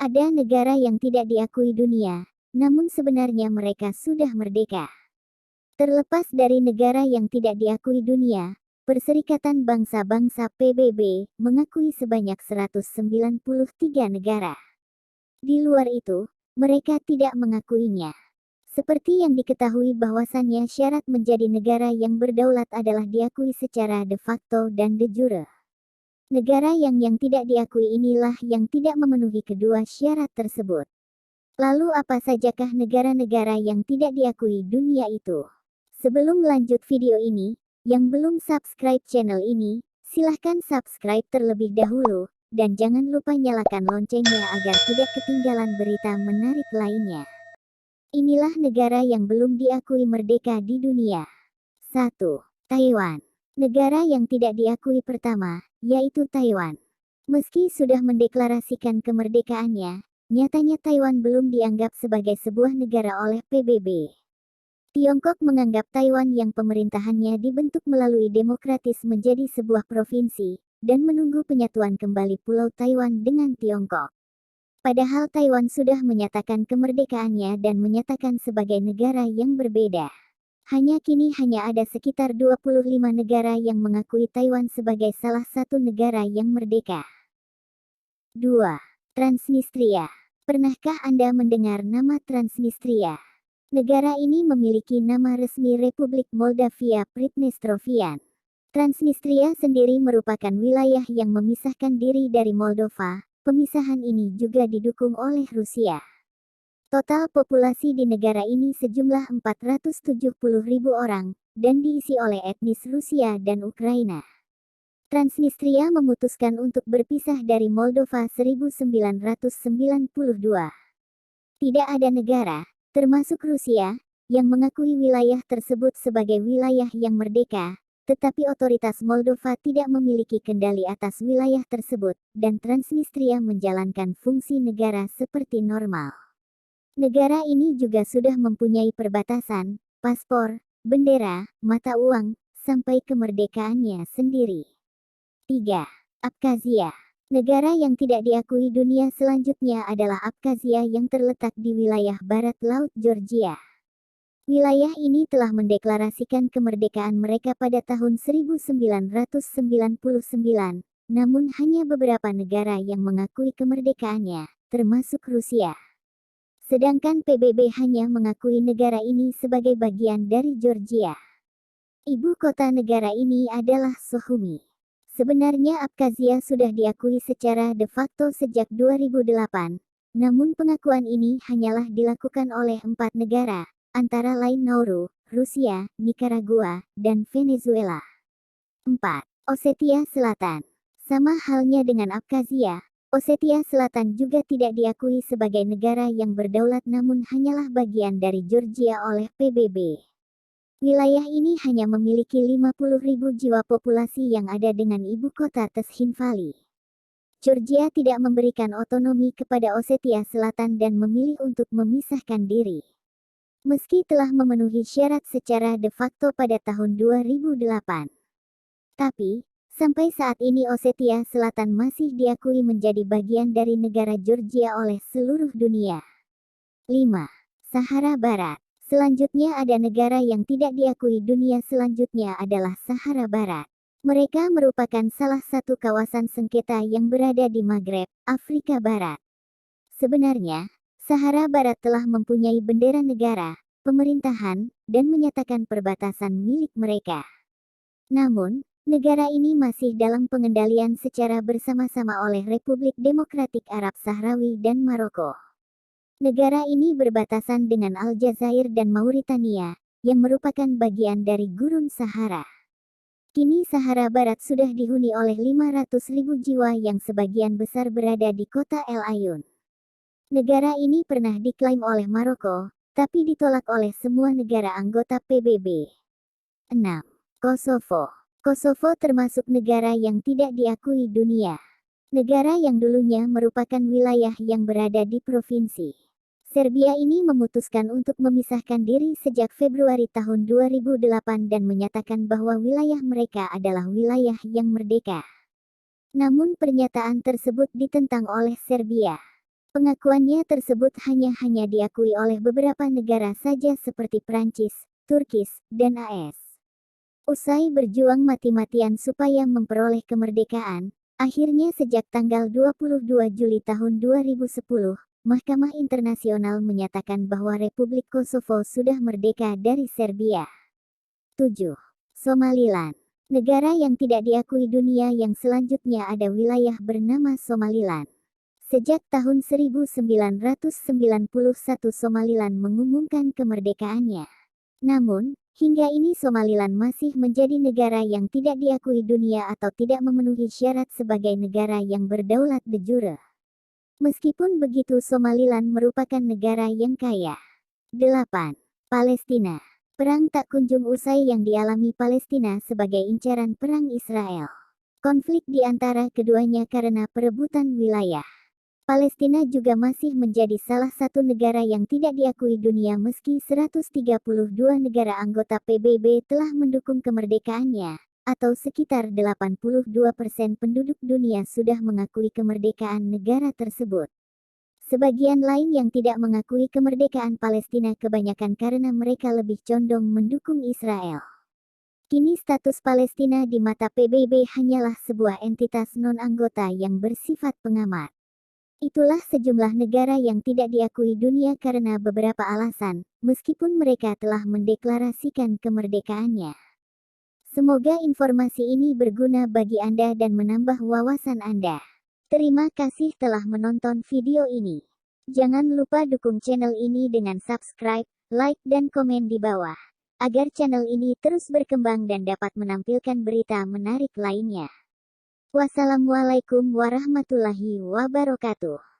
Ada negara yang tidak diakui dunia, namun sebenarnya mereka sudah merdeka. Terlepas dari negara yang tidak diakui dunia, Perserikatan Bangsa-Bangsa PBB mengakui sebanyak 193 negara. Di luar itu, mereka tidak mengakuinya. Seperti yang diketahui bahwasannya syarat menjadi negara yang berdaulat adalah diakui secara de facto dan de jure. Negara yang tidak diakui inilah yang tidak memenuhi kedua syarat tersebut. Lalu apa sajakah negara-negara yang tidak diakui dunia itu? Sebelum lanjut video ini, yang belum subscribe channel ini, silahkan subscribe terlebih dahulu, dan jangan lupa nyalakan loncengnya agar tidak ketinggalan berita menarik lainnya. Inilah negara yang belum diakui merdeka di dunia. 1. Taiwan. Negara yang tidak diakui pertama, yaitu Taiwan. Meski sudah mendeklarasikan kemerdekaannya, nyatanya Taiwan belum dianggap sebagai sebuah negara oleh PBB. Tiongkok menganggap Taiwan yang pemerintahannya dibentuk melalui demokratis menjadi sebuah provinsi, dan menunggu penyatuan kembali Pulau Taiwan dengan Tiongkok. Padahal Taiwan sudah menyatakan kemerdekaannya dan menyatakan sebagai negara yang berbeda. Hanya kini hanya ada sekitar 25 negara yang mengakui Taiwan sebagai salah satu negara yang merdeka. 2. Transnistria. Pernahkah Anda mendengar nama Transnistria? Negara ini memiliki nama resmi Republik Moldavia Pridnestrovian. Transnistria sendiri merupakan wilayah yang memisahkan diri dari Moldova. Pemisahan ini juga didukung oleh Rusia. Total populasi di negara ini sejumlah 470.000 orang, dan diisi oleh etnis Rusia dan Ukraina. Transnistria memutuskan untuk berpisah dari Moldova 1992. Tidak ada negara, termasuk Rusia, yang mengakui wilayah tersebut sebagai wilayah yang merdeka, tetapi otoritas Moldova tidak memiliki kendali atas wilayah tersebut, dan Transnistria menjalankan fungsi negara seperti normal. Negara ini juga sudah mempunyai perbatasan, paspor, bendera, mata uang, sampai kemerdekaannya sendiri. 3. Abkhazia. Negara yang tidak diakui dunia selanjutnya adalah Abkhazia yang terletak di wilayah barat laut Georgia. Wilayah ini telah mendeklarasikan kemerdekaan mereka pada tahun 1999, namun hanya beberapa negara yang mengakui kemerdekaannya, termasuk Rusia. Sedangkan PBB hanya mengakui negara ini sebagai bagian dari Georgia. Ibu kota negara ini adalah Sukhumi. Sebenarnya Abkhazia sudah diakui secara de facto sejak 2008, namun pengakuan ini hanyalah dilakukan oleh 4 negara, antara lain Nauru, Rusia, Nicaragua, dan Venezuela. 4. Osetia Selatan. Sama halnya dengan Abkhazia, Osetia Selatan juga tidak diakui sebagai negara yang berdaulat namun hanyalah bagian dari Georgia oleh PBB. Wilayah ini hanya memiliki 50.000 jiwa populasi yang ada dengan ibu kota Tshinvali. Georgia tidak memberikan otonomi kepada Osetia Selatan dan memilih untuk memisahkan diri. Meski telah memenuhi syarat secara de facto pada tahun 2008. Tapi, sampai saat ini Osetia Selatan masih diakui menjadi bagian dari negara Georgia oleh seluruh dunia. 5. Sahara Barat. Selanjutnya ada negara yang tidak diakui dunia selanjutnya adalah Sahara Barat. Mereka merupakan salah satu kawasan sengketa yang berada di Maghreb, Afrika Barat. Sebenarnya, Sahara Barat telah mempunyai bendera negara, pemerintahan, dan menyatakan perbatasan milik mereka. Namun, negara ini masih dalam pengendalian secara bersama-sama oleh Republik Demokratik Arab Sahrawi dan Maroko. Negara ini berbatasan dengan Aljazair dan Mauritania, yang merupakan bagian dari Gurun Sahara. Kini Sahara Barat sudah dihuni oleh 500.000 jiwa yang sebagian besar berada di kota El Ayun. Negara ini pernah diklaim oleh Maroko, tapi ditolak oleh semua negara anggota PBB. 6. Kosovo. Kosovo termasuk negara yang tidak diakui dunia. Negara yang dulunya merupakan wilayah yang berada di provinsi Serbia ini memutuskan untuk memisahkan diri sejak Februari tahun 2008 dan menyatakan bahwa wilayah mereka adalah wilayah yang merdeka. Namun pernyataan tersebut ditentang oleh Serbia. Pengakuannya tersebut hanya diakui oleh beberapa negara saja seperti Prancis, Turki, dan AS. Usai berjuang mati-matian supaya memperoleh kemerdekaan, akhirnya sejak tanggal 22 Juli tahun 2010, Mahkamah Internasional menyatakan bahwa Republik Kosovo sudah merdeka dari Serbia. 7. Somaliland. Negara yang tidak diakui dunia yang selanjutnya ada wilayah bernama Somaliland. Sejak tahun 1991 Somaliland mengumumkan kemerdekaannya. Namun, hingga ini Somaliland masih menjadi negara yang tidak diakui dunia atau tidak memenuhi syarat sebagai negara yang berdaulat de jure. Meskipun begitu Somaliland merupakan negara yang kaya. 8. Palestina. Perang tak kunjung usai yang dialami Palestina sebagai incaran perang Israel. Konflik di antara keduanya karena perebutan wilayah. Palestina juga masih menjadi salah satu negara yang tidak diakui dunia meski 132 negara anggota PBB telah mendukung kemerdekaannya, atau sekitar 82% penduduk dunia sudah mengakui kemerdekaan negara tersebut. Sebagian lain yang tidak mengakui kemerdekaan Palestina kebanyakan karena mereka lebih condong mendukung Israel. Kini status Palestina di mata PBB hanyalah sebuah entitas non-anggota yang bersifat pengamat. Itulah sejumlah negara yang tidak diakui dunia karena beberapa alasan, meskipun mereka telah mendeklarasikan kemerdekaannya. Semoga informasi ini berguna bagi Anda dan menambah wawasan Anda. Terima kasih telah menonton video ini. Jangan lupa dukung channel ini dengan subscribe, like dan komen di bawah, agar channel ini terus berkembang dan dapat menampilkan berita menarik lainnya. Wassalamualaikum warahmatullahi wabarakatuh.